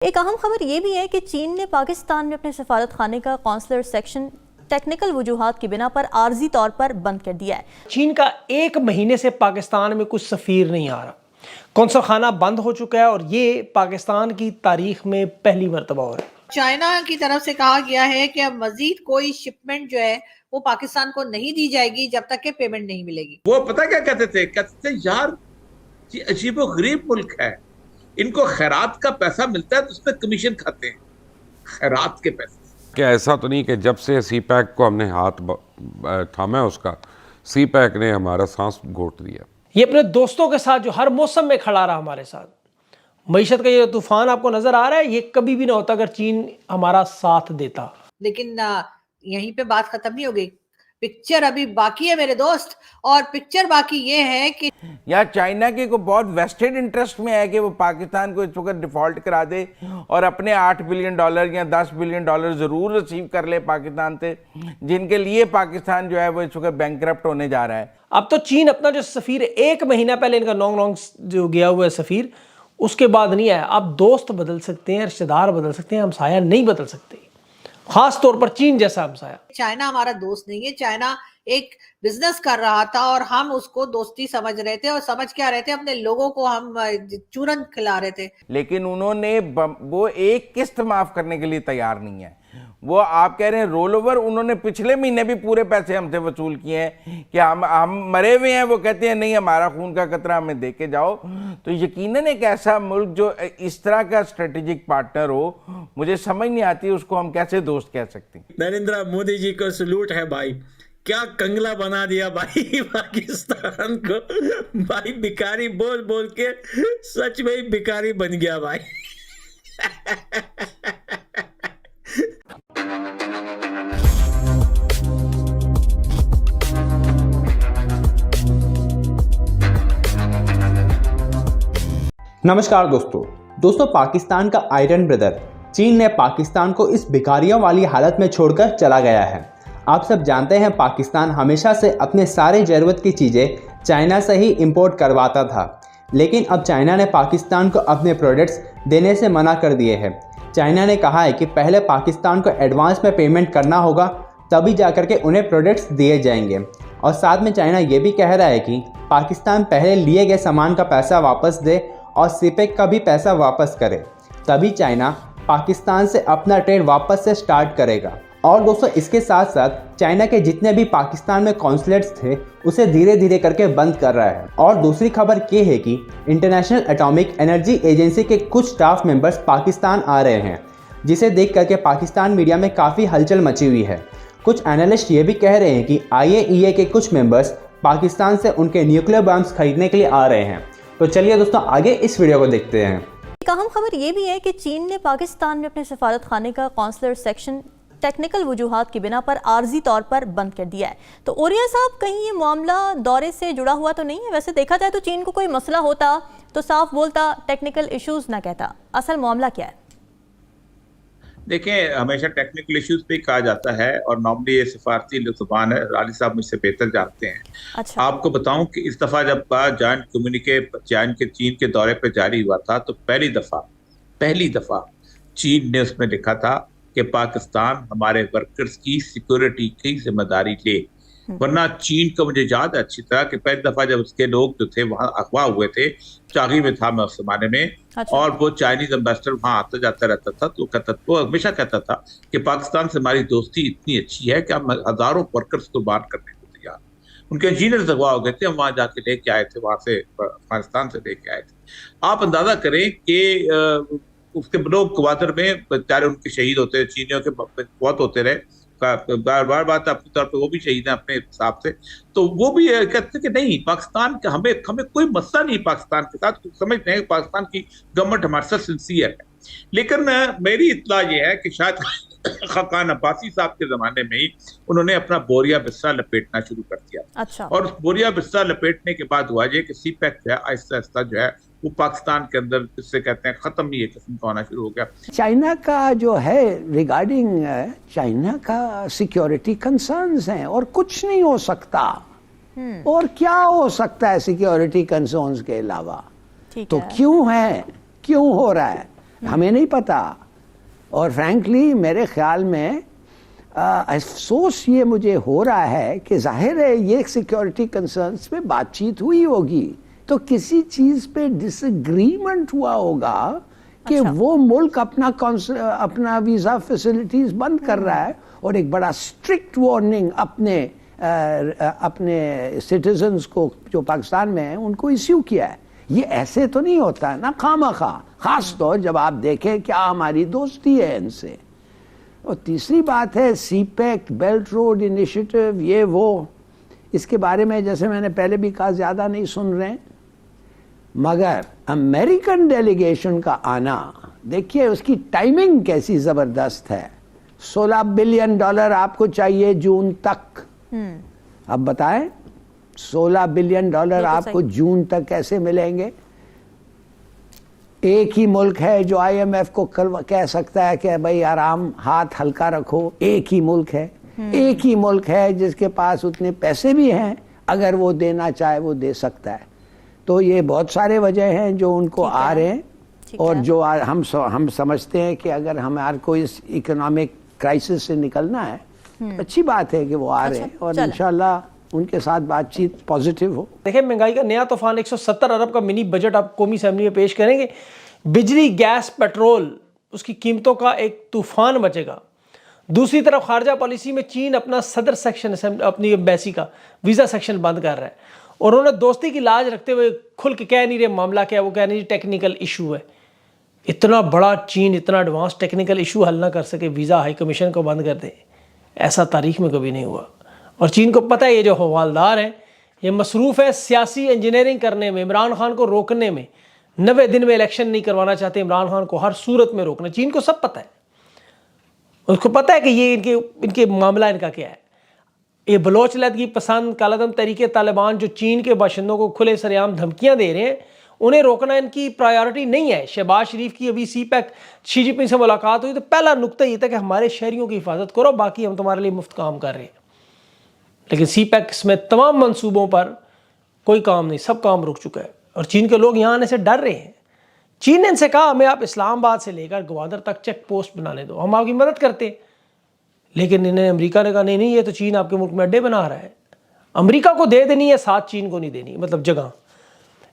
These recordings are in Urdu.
ایک اہم خبر یہ بھی ہے کہ چین نے پاکستان میں اپنے سفارت خانے کا قونصلر سیکشن ٹیکنیکل وجوہات کی بنا پر عارضی طور پر بند کر دیا ہے۔ چین کا 1 مہینے سے پاکستان میں کچھ سفیر نہیں آ رہا، قونصل خانہ بند ہو چکا ہے اور یہ پاکستان کی تاریخ میں پہلی مرتبہ ہو رہا ہے۔ چائنا کی طرف سے کہا گیا ہے کہ اب مزید کوئی شپمنٹ جو ہے وہ پاکستان کو نہیں دی جائے گی جب تک کہ پیمنٹ نہیں ملے گی۔ وہ پتہ کیا کہتے تھے یار یہ عجیب و غریب ملک ہے، ان کو خیرات کا پیسہ ملتا ہے تو اس پہ کمیشن کھاتے ہیں، خیرات کے پیسے۔ کیا ایسا تو نہیں کہ جب سے سی پیک کو ہم نے ہاتھ تھاما اس کا، سی پیک نے ہمارا سانس گھوٹ دیا؟ یہ اپنے دوستوں کے ساتھ جو ہر موسم میں کھڑا رہا ہمارے ساتھ، معیشت کا یہ طوفان آپ کو نظر آ رہا ہے، یہ کبھی بھی نہ ہوتا اگر چین ہمارا ساتھ دیتا۔ لیکن یہیں پہ بات ختم نہیں ہو گئی، پکچر ابھی باقی ہے میرے دوست، اور پکچر باقی یہ ہے کہ یا چائنا کے کو بہت ویسٹڈ انٹرسٹ میں ہے کہ وہ پاکستان کو اس وقت ڈیفالٹ کرا دے اور اپنے $8 بلین یا $10 بلین ضرور ریسیو کر لے پاکستان سے، جن کے لیے پاکستان جو ہے وہ اس وقت بینکرپٹ ہونے جا رہا ہے۔ اب تو چین اپنا جو سفیر 1 مہینہ پہلے ان کا نونگ جو گیا ہوا ہے سفیر، اس کے بعد نہیں آیا۔ آپ دوست بدل سکتے ہیں، رشتہ دار بدل سکتے ہیں، ہمسایہ نہیں بدل سکتے، خاص طور پر چین جیسا ہمسایہ۔ چائنا ہمارا دوست نہیں ہے، چائنا ایک بزنس کر رہا تھا اور ہم اس کو دوستی سمجھ رہے تھے، اور سمجھ کیا رہے تھے، اپنے لوگوں کو ہم چورن کھلا رہے تھے۔ لیکن انہوں نے وہ ایک قسط معاف کرنے کے لیے تیار نہیں ہے۔ وہ آپ کہہ رہے ہیں رول اوور، انہوں نے پچھلے مہینے بھی پورے پیسے ہم سے وصول کیے ہیں کہ ہم مرے ہوئے ہیں، وہ کہتے ہیں نہیں ہمارا خون کا قطرہ ہمیں دے کے جاؤ۔ تو یقیناً ایک ایسا ملک جو اس طرح کا اسٹریٹجک پارٹنر ہو، مجھے سمجھ نہیں آتی اس کو ہم کیسے دوست کہہ سکتے ہیں۔ نریندر مودی جی کو سلوٹ ہے بھائی، کیا کنگلا بنا دیا بھائی پاکستان کو، بھائی بھکاری بول بول کے سچ میں ہی بھکاری بن گیا بھائی۔ نمسکار دوستو، پاکستان کا آئرن بردر چین نے پاکستان کو اس بھکاریوں والی حالت میں چھوڑ کر چلا گیا ہے۔ آپ سب جانتے ہیں پاکستان ہمیشہ سے اپنے سارے ضرورت کی چیزیں چائنا سے ہی امپورٹ کرواتا تھا، لیکن اب چائنا نے پاکستان کو اپنے پروڈکٹس دینے سے منع کر دیے ہیں۔ چائنا نے کہا ہے کہ پہلے پاکستان کو ایڈوانس میں پیمنٹ کرنا ہوگا، تبھی جا کر کے انہیں پروڈکٹس دیے جائیں گے، اور ساتھ میں چائنا یہ بھی کہہ رہا ہے کہ پاکستان پہلے لیے گئے سامان کا پیسہ واپس دے اور سی پیک کا بھی پیسہ واپس کرے، تبھی چائنا پاکستان سے اپنا ٹریڈ واپس سے سٹارٹ کرے گا۔ اور دوستو اس کے ساتھ ساتھ چائنا کے جتنے بھی پاکستان میں کونسلیٹس تھے اسے دھیرے دھیرے کر کے بند کر رہا ہے۔ اور دوسری خبر یہ ہے کہ انٹرنیشنل ایٹامک انرجی ایجنسی کے کچھ سٹاف ممبرز پاکستان آ رہے ہیں، جسے دیکھ کر کے پاکستان میڈیا میں کافی ہلچل مچی ہوئی ہے۔ کچھ انالسٹ یہ بھی کہہ رہے ہیں کہ IAEA کے کچھ ممبرز پاکستان سے ان کے نیوکلیئر بمز خریدنے کے لیے آ رہے ہیں۔ تو چلیے دوستو آگے اس ویڈیو کو دیکھتے ہیں۔ ایک اہم خبر یہ بھی ہے کہ چین نے پاکستان میں اپنے سفارت خانے کا قونصلر سیکشن ٹیکنیکل وجوہات کی بنا پر عارضی طور پر بند کر دیا ہے۔ تو اوریہ صاحب کہیں یہ معاملہ دورے سے جڑا ہوا تو نہیں ہے؟ ویسے دیکھا جائے تو چین کو کوئی مسئلہ ہوتا تو صاف بولتا، ٹیکنیکل ایشوز نہ کہتا، اصل معاملہ کیا ہے؟ دیکھیں ہمیشہ ٹیکنیکل ایشوز پہ کہا جاتا ہے، اور نارملی یہ سفارتی زبان ہے، رالی صاحب مجھ سے بہتر جانتے ہیں۔ اچھا، آپ کو بتاؤں کہ اس دفعہ جب جوائنٹ کمیونیکے چین کے دورے پہ جاری ہوا تھا تو پہلی دفعہ چین نے اس میں لکھا تھا کہ پاکستان ہمارے ورکرز کی سیکورٹی کی ذمہ داری لے، ورنہ چین کو مجھے یاد ہے اچھی طرح کہ پہلی دفعہ جب اس کے لوگ جو تھے وہاں اغوا ہوئے تھے، چاغی میں تھا میں اس زمانے میں، اور وہ چائنیز امبیسڈر وہاں آتا جاتا رہتا تھا، تو وہ ہمیشہ کہتا تھا کہ پاکستان سے ہماری دوستی اتنی اچھی ہے کہ ہم ہزاروں ورکرز کو بات کرنے کو تیار۔ ان کے انجینئرز اغوا ہو گئے تھے، ہم وہاں جا کے لے کے آئے تھے، وہاں سے افغانستان سے لے کے آئے تھے۔ آپ اندازہ کریں کہ اس کے لوگ گوادر میں بیچارے ان کے شہید ہوتے، چینیوں کے بہت ہوتے رہے، بار بات اپنی طور پہ وہ بھی شہید ہیں اپنے حساب سے، تو وہ بھی کہتے کہ نہیں پاکستان کا ہمیں کوئی مسئلہ نہیں پاکستان کے ساتھ، سمجھتے ہیں کہ پاکستان کی گورنمنٹ ہمارے ساتھ سنسیئر ہے۔ لیکن میری اطلاع یہ ہے کہ شاید خاقان عباسی صاحب کے زمانے میں ہی انہوں نے اپنا بوریا بستر لپیٹنا شروع کر دیا، اور اس بوریا بستر لپیٹنے کے بعد ہوا یہ کہ سی پیک جو ہے آہستہ آہستہ جو ہے وہ پاکستان کے اندر جس سے کہتے ہیں ختم ہی ایک قسم کا ہونا شروع ہو گیا۔ چائنا کا جو ہے ریگارڈنگ چائنا کا سیکیورٹی کنسرنز ہیں، اور کچھ نہیں ہو سکتا، اور کیا ہو سکتا ہے سیکیورٹی کنسرنز کے علاوہ؟ تو کیوں ہے، کیوں ہو رہا ہے؟ ہمیں نہیں پتا. اور فرینکلی میرے خیال میں افسوس یہ مجھے ہو رہا ہے کہ ظاہر ہے یہ سیکیورٹی کنسرنس پہ بات چیت ہوئی ہوگی تو کسی چیز پہ ڈس ایگریمنٹ ہوا ہوگا کہ وہ ملک اپنا ویزا فیسلٹیز بند کر رہا ہے اور ایک بڑا اسٹرکٹ وارننگ اپنے سٹیزنز کو جو پاکستان میں ہیں ان کو ایشو کیا ہے. یہ ایسے تو نہیں ہوتا ہے نا خواہ خاص طور جب آپ دیکھیں کیا ہماری دوستی ہے ان سے. اور تیسری بات ہے سی پیک بیلٹ روڈ انیشیٹو یہ وہ اس کے بارے میں جیسے میں نے پہلے بھی کہا زیادہ نہیں سن رہے ہیں مگر امریکن ڈیلیگیشن کا آنا دیکھیے اس کی ٹائمنگ کیسی زبردست ہے. $16 بلین آپ کو چاہیے جون تک. اب بتائیں $16 بلین آپ کو جون تک کیسے ملیں گے؟ ایک ہی ملک ہے جو IMF کو کہہ سکتا ہے کہ بھائی آرام ہاتھ ہلکا رکھو. ایک ہی ملک ہے ایک ہی ملک ہے جس کے پاس اتنے پیسے بھی ہیں اگر وہ دینا چاہے وہ دے سکتا ہے. تو یہ بہت سارے وجہ ہیں جو ان کو آ رہے ہیں اور جو ہم سمجھتے ہیں کہ اگر ہمارے کو اس اکنامک کرائسس سے نکلنا ہے اچھی بات ہے کہ وہ آ رہے ہیں اور انشاءاللہ ان کے ساتھ بات چیت پازیٹیو ہو. دیکھیں مہنگائی کا نیا طوفان 170 ارب کا منی بجٹ آپ قومی اسمبلی میں پیش کریں گے. بجلی گیس پیٹرول اس کی قیمتوں کا ایک طوفان مچے گا. دوسری طرف خارجہ پالیسی میں چین اپنا صدر سیکشن اپنی ایمبیسی کا ویزا سیکشن بند کر رہا ہے اور انہوں نے دوستی کی لاج رکھتے ہوئے کھل کے کہہ نہیں رہے معاملہ کیا. وہ کہہ نہیں ٹیکنیکل ایشو ہے. اتنا بڑا چین اتنا ایڈوانس ٹیکنیکل ایشو حل نہ کر سکے ویزا ہائی کمیشن کو بند کر دے ایسا تاریخ میں کبھی نہیں ہوا. اور چین کو پتہ ہے یہ جو حوالدار ہیں یہ مصروف ہے سیاسی انجینئرنگ کرنے میں. عمران خان کو روکنے میں 90 دن میں الیکشن نہیں کروانا چاہتے عمران خان کو ہر صورت میں روکنا. چین کو سب پتہ ہے اس کو پتہ ہے کہ یہ ان کے معاملہ ان کا کیا ہے. یہ بلوچ علیحدگی پسند کالعدم تحریک طالبان جو چین کے باشندوں کو کھلے سر عام دھمکیاں دے رہے ہیں انہیں روکنا ان کی پرائیورٹی نہیں ہے. شہباز شریف کی ابھی سی پیک شی جی پنگ سے ملاقات ہوئی تو پہلا نقطہ یہ تھا کہ ہمارے شہریوں کی حفاظت کرو باقی ہم تمہارے لیے مفت کام کر رہے ہیں. لیکن سی پیک میں تمام منصوبوں پر کوئی کام نہیں سب کام رک چکا ہے اور چین کے لوگ یہاں آنے سے ڈر رہے ہیں. چین نے ان سے کہا ہمیں آپ اسلام آباد سے لے کر گوادر تک چیک پوسٹ بنانے دو ہم آپ کی مدد کرتے ہیں. لیکن انہیں امریکہ نے کہا نہیں یہ تو چین آپ کے ملک میں اڈے بنا رہا ہے. امریکہ کو دے دینی ہے ساتھ چین کو نہیں دینی مطلب جگہ.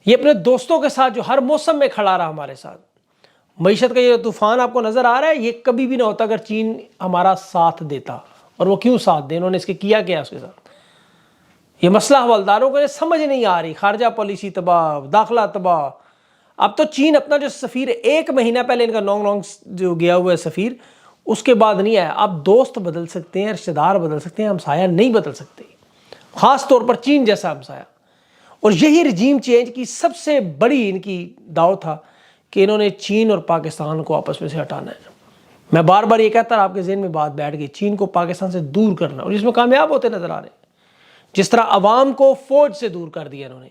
یہ اپنے دوستوں کے ساتھ جو ہر موسم میں کھڑا رہا ہمارے ساتھ. معیشت کا یہ طوفان آپ کو نظر آ رہا ہے یہ کبھی بھی نہ ہوتا اگر چین ہمارا ساتھ دیتا. اور وہ کیوں ساتھ دے انہوں نے اس کے کیا اس کے ساتھ. یہ مسئلہ حوالداروں کو سمجھ نہیں آ رہی. خارجہ پالیسی تباہ داخلہ تباہ. اب تو چین اپنا جو سفیر 1 مہینہ پہلے ان کا نونگ جو گیا ہوا ہے سفیر اس کے بعد نہیں آیا. آپ دوست بدل سکتے ہیں رشتہ دار بدل سکتے ہیں ہمسایہ نہیں بدل سکتے خاص طور پر چین جیسا ہمسایہ. اور یہی رجیم چینج کی سب سے بڑی ان کی دعو تھا کہ انہوں نے چین اور پاکستان کو آپس میں سے ہٹانا ہے. میں بار بار یہ کہتا آپ کے ذہن میں بات بیٹھ گئی چین کو پاکستان سے دور کرنا اور اس میں کامیاب ہوتے نظر آ رہے ہیں. جس طرح عوام کو فوج سے دور کر دیا انہوں نے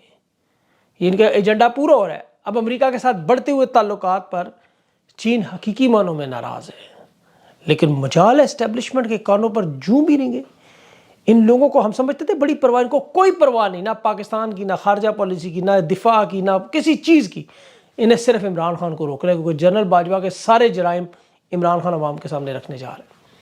یہ ان کا ایجنڈا پورا ہو رہا ہے. اب امریکہ کے ساتھ بڑھتے ہوئے تعلقات پر چین حقیقی معنوں میں ناراض ہے لیکن مجال اسٹیبلشمنٹ کے کانوں پر جوں بھی نہیں گے. ان لوگوں کو ہم سمجھتے تھے بڑی پرواہ ان کو کوئی پرواہ نہیں نہ پاکستان کی نہ خارجہ پالیسی کی نہ دفاع کی نہ کسی چیز کی. انہیں صرف عمران خان کو روکنا ہے کیونکہ جنرل باجوہ کے سارے جرائم عمران خان عوام کے سامنے رکھنے جا رہے ہیں.